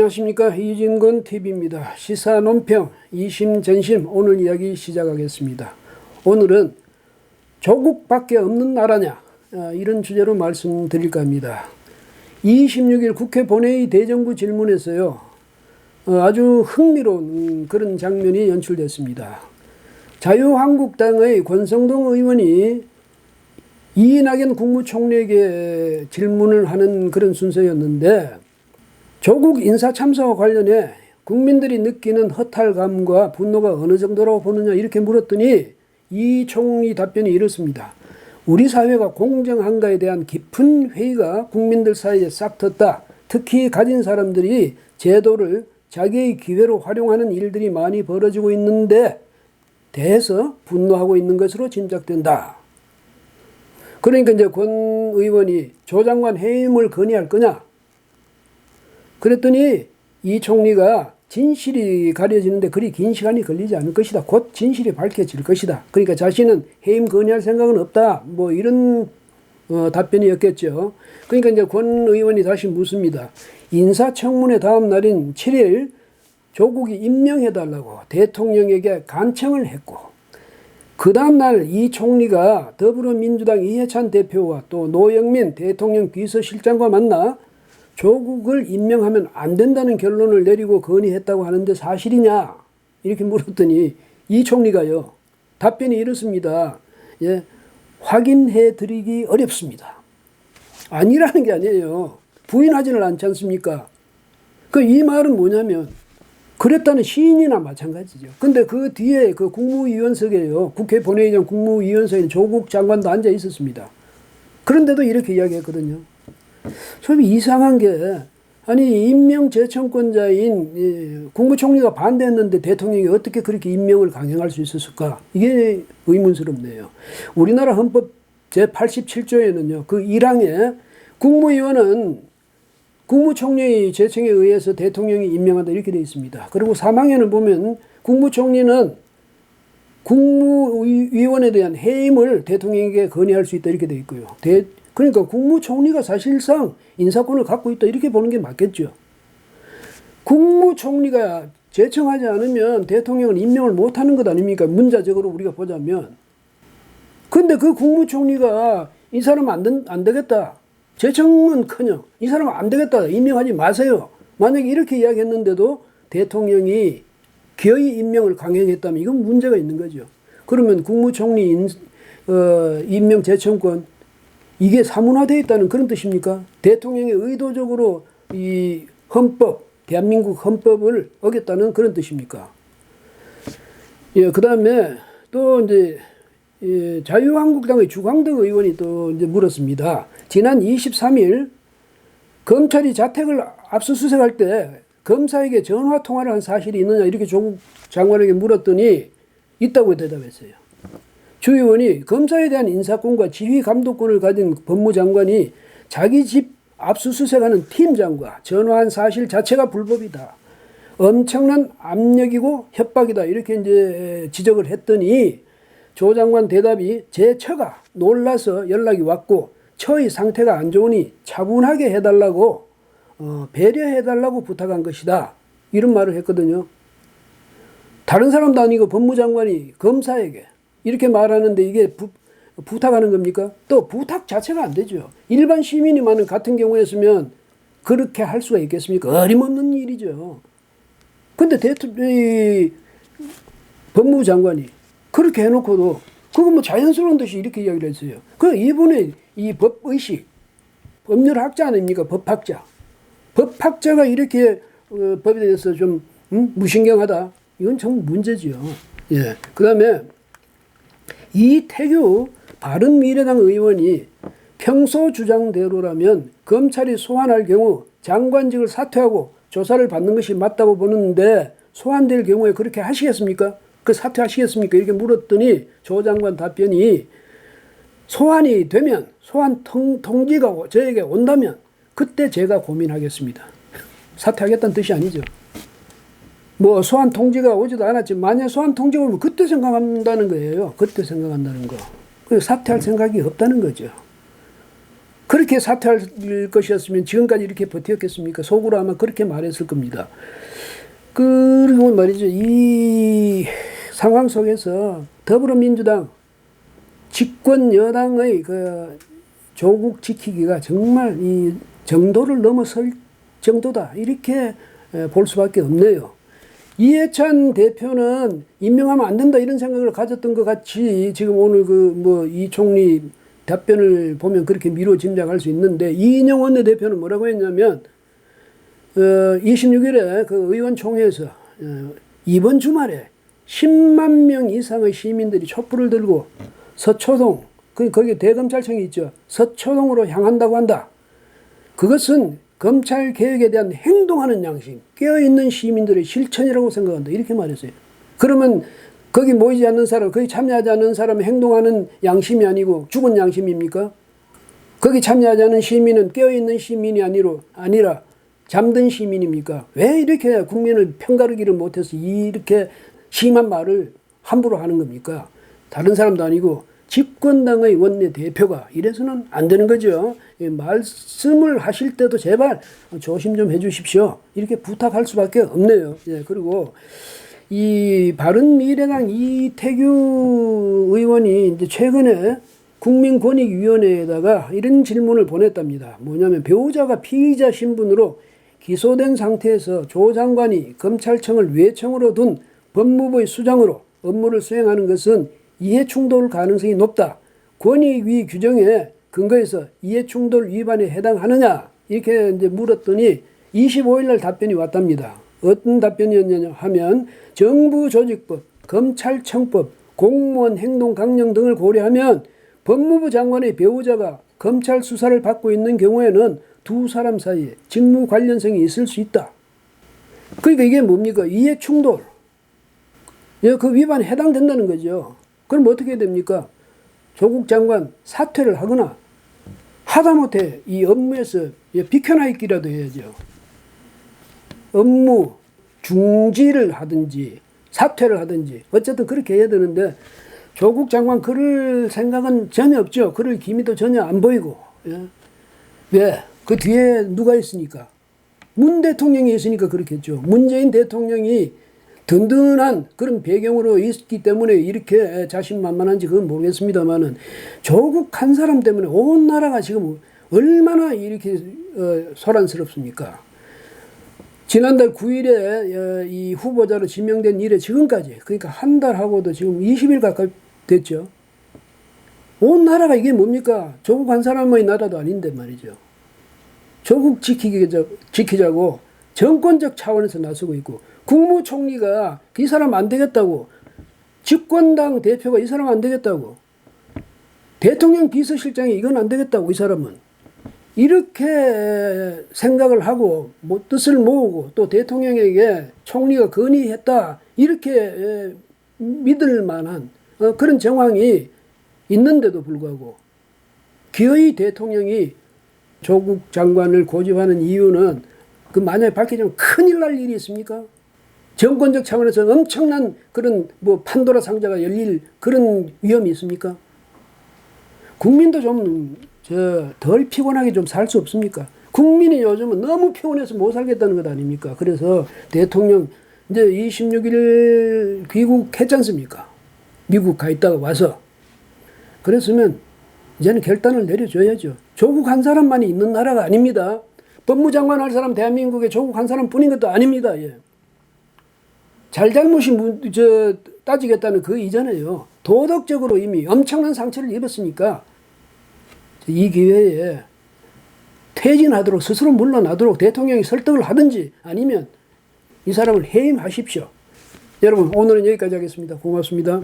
안녕하십니까. 이진건 TV입니다. 시사 논평 이심전심 오늘 이야기 시작하겠습니다. 오늘은 조국밖에 없는 나라냐 이런 주제로 말씀드릴까 합니다. 26일 국회 본회의 대정부 질문에서요 아주 흥미로운 그런 장면이 연출됐습니다. 자유한국당의 권성동 의원이 이낙연 국무총리에게 질문을 하는 그런 순서였는데, 조국 인사참사와 관련해 국민들이 느끼는 허탈감과 분노가 어느 정도라고 보느냐 이렇게 물었더니 이 총리 답변이 이렇습니다. 우리 사회가 공정한가에 대한 깊은 회의가 국민들 사이에 싹 텄다. 특히 가진 사람들이 제도를 자기의 기회로 활용하는 일들이 많이 벌어지고 있는데 대해서 분노하고 있는 것으로 짐작된다. 그러니까 이제 권 의원이 조 장관 해임을 건의할 거냐? 그랬더니 이 총리가 진실이 가려지는데 그리 긴 시간이 걸리지 않을 것이다. 곧 진실이 밝혀질 것이다. 그러니까 자신은 해임 건의할 생각은 없다. 뭐 이런 답변이었겠죠. 그러니까 이제 권 의원이 다시 묻습니다. 인사청문회 다음 날인 7일 조국이 임명해달라고 대통령에게 간청을 했고, 그 다음날 이 총리가 더불어민주당 이해찬 대표와 또 노영민 대통령 비서실장과 만나 조국을 임명하면 안 된다는 결론을 내리고 건의했다고 하는데 사실이냐? 이렇게 물었더니 이 총리가요 답변이 이렇습니다. 예, 확인해 드리기 어렵습니다. 아니라는 게 아니에요. 부인하지는 않지 않습니까? 이 말은 뭐냐면 그랬다는 시인이나 마찬가지죠. 근데 그 뒤에 그 국무위원석에요. 국회 본회의장 국무위원석에 조국 장관도 앉아 있었습니다. 그런데도 이렇게 이야기했거든요. 좀 이상한 게, 아니 임명 재청권자인 국무총리가 반대했는데 대통령이 어떻게 그렇게 임명을 강행할 수 있었을까? 이게 의문스럽네요. 우리나라 헌법 제87조에는요. 그 1항에 국무위원은 국무총리의 제청에 의해서 대통령이 임명한다 이렇게 되어 있습니다. 그리고 3항에는 보면 국무총리는 국무위원에 대한 해임을 대통령에게 건의할 수 있다 이렇게 되어 있고요. 그러니까 국무총리가 사실상 인사권을 갖고 있다 이렇게 보는 게 맞겠죠. 국무총리가 제청하지 않으면 대통령은 임명을 못하는 것 아닙니까? 문자적으로 우리가 보자면. 근데 그 국무총리가 이 사람은 안 되겠다. 제청은커녕 이 사람은 안 되겠다. 임명하지 마세요. 만약에 이렇게 이야기했는데도 대통령이 기어이 임명을 강행했다면 이건 문제가 있는 거죠. 그러면 국무총리 임명 제청권 이게 사문화되어 있다는 그런 뜻입니까? 대통령이 의도적으로 이 헌법, 대한민국 헌법을 어겼다는 그런 뜻입니까? 예, 그 다음에 또 이제 자유한국당의 주광덕 의원이 또 이제 물었습니다. 지난 23일 검찰이 자택을 압수수색할 때 검사에게 전화 통화를 한 사실이 있느냐 이렇게 조국 장관에게 물었더니 있다고 대답했어요. 주 의원이 검사에 대한 인사권과 지휘 감독권을 가진 법무장관이 자기 집 압수수색하는 팀장과 전화한 사실 자체가 불법이다. 엄청난 압력이고 협박이다. 이렇게 이제 지적을 했더니 조 장관 대답이 제 처가 놀라서 연락이 왔고 처의 상태가 안 좋으니 차분하게 해달라고 배려해달라고 부탁한 것이다. 이런 말을 했거든요. 다른 사람도 아니고 법무장관이 검사에게 이렇게 말하는데 이게 부탁하는 겁니까? 또 부탁 자체가 안 되죠. 일반 시민이 많은 같은 경우였으면 그렇게 할 수가 있겠습니까? 어림없는 일이죠. 근데 법무부 장관이 그렇게 해놓고도 그거 뭐 자연스러운 듯이 이렇게 이야기를 했어요. 이분의 이 법의식, 법률학자 아닙니까? 법학자. 법학자가 이렇게 법에 대해서 좀 무신경하다. 이건 정 문제지요. 예. 그 다음에 이태규 바른미래당 의원이 평소 주장대로라면 검찰이 소환할 경우 장관직을 사퇴하고 조사를 받는 것이 맞다고 보는데 소환될 경우에 그렇게 하시겠습니까? 사퇴하시겠습니까? 이렇게 물었더니 조 장관 답변이 소환이 되면 소환 통지가 저에게 온다면 그때 제가 고민하겠습니다. 사퇴하겠다는 뜻이 아니죠. 뭐 소환 통지가 오지도 않았지만 만약 소환 통지가 오면 그때 생각한다는 거예요. 그때 생각한다는 거. 사퇴할 생각이 없다는 거죠. 그렇게 사퇴할 것이었으면 지금까지 이렇게 버텼겠습니까? 속으로 아마 그렇게 말했을 겁니다. 그리고 말이죠. 이 상황 속에서 더불어민주당 집권 여당의 그 조국 지키기가 정말 이 정도를 넘어설 정도다. 이렇게 볼 수밖에 없네요. 이해찬 대표는 임명하면 안 된다 이런 생각을 가졌던 것 같이 지금 오늘 이 총리 답변을 보면 그렇게 미루어 짐작할 수 있는데, 이인영 원내대표는 뭐라고 했냐면 26일에 그 의원총회에서 이번 주말에 10만 명 이상의 시민들이 촛불을 들고 서초동, 거기 대검찰청이 있죠. 서초동으로 향한다고 한다. 그것은 검찰 개혁에 대한 행동하는 양심, 깨어있는 시민들의 실천이라고 생각한다. 이렇게 말했어요. 그러면 거기 모이지 않는 사람, 거기 참여하지 않는 사람은 행동하는 양심이 아니고 죽은 양심입니까? 거기 참여하지 않는 시민은 깨어있는 시민이 아니라 잠든 시민입니까? 왜 이렇게 국민을 편가르기를 못해서 이렇게 심한 말을 함부로 하는 겁니까? 다른 사람도 아니고 집권당의 원내대표가 이래서는 안 되는 거죠. 말씀을 하실 때도 제발 조심 좀 해주십시오. 이렇게 부탁할 수밖에 없네요. 그리고 이 바른미래당 이태규 의원이 이제 최근에 국민권익위원회에다가 이런 질문을 보냈답니다. 뭐냐면 배우자가 피의자 신분으로 기소된 상태에서 조 장관이 검찰청을 외청으로 둔 법무부의 수장으로 업무를 수행하는 것은 이해충돌 가능성이 높다. 권익위 규정에 근거해서 이해충돌 위반에 해당하느냐? 이렇게 이제 물었더니 25일 날 답변이 왔답니다. 어떤 답변이었냐 하면 정부조직법, 검찰청법, 공무원 행동 강령 등을 고려하면 법무부 장관의 배우자가 검찰 수사를 받고 있는 경우에는 두 사람 사이에 직무 관련성이 있을 수 있다. 그러니까 이게 뭡니까? 이해충돌. 그 위반에 해당된다는 거죠. 그럼 어떻게 해야 됩니까? 조국 장관 사퇴를 하거나 하다못해 이 업무에서 비켜나 있기라도 해야죠. 업무 중지를 하든지 사퇴를 하든지 어쨌든 그렇게 해야 되는데 조국 장관 그럴 생각은 전혀 없죠. 그럴 기미도 전혀 안 보이고. 왜? 그 뒤에 누가 있으니까? 문 대통령이 있으니까 그렇겠죠. 문재인 대통령이 든든한 그런 배경으로 있기 때문에 이렇게 자신만만한지 그건 모르겠습니다만은 조국 한 사람 때문에 온 나라가 지금 얼마나 이렇게 소란스럽습니까? 지난달 9일에 이 후보자로 지명된 이래 지금까지, 그러니까 한 달하고도 지금 20일 가까이 됐죠. 온 나라가 이게 뭡니까? 조국 한 사람의 나라도 아닌데 말이죠. 조국 지키자고 정권적 차원에서 나서고 있고, 국무총리가 이 사람 안 되겠다고, 집권당 대표가 이 사람 안 되겠다고, 대통령 비서실장이 이건 안 되겠다고, 이 사람은 이렇게 생각을 하고 뜻을 모으고 또 대통령에게 총리가 건의했다 이렇게 믿을 만한 그런 정황이 있는데도 불구하고 기어이 대통령이 조국 장관을 고집하는 이유는 그 만약에 밝혀지면 큰일 날 일이 있습니까? 정권적 차원에서 엄청난 그런 판도라 상자가 열릴 그런 위험이 있습니까? 국민도 좀 덜 피곤하게 좀 살 수 없습니까? 국민이 요즘은 너무 피곤해서 못 살겠다는 것 아닙니까? 그래서 대통령 이제 26일 귀국했지 않습니까? 미국 가 있다가 와서. 그랬으면 이제는 결단을 내려줘야죠. 조국 한 사람만이 있는 나라가 아닙니다. 법무장관 할 사람 대한민국에 조국 한 사람뿐인 것도 아닙니다. 잘잘못이 따지겠다는 그 이전에요. 도덕적으로 이미 엄청난 상처를 입었으니까 이 기회에 퇴진하도록, 스스로 물러나도록 대통령이 설득을 하든지 아니면 이 사람을 해임하십시오. 여러분, 오늘은 여기까지 하겠습니다. 고맙습니다.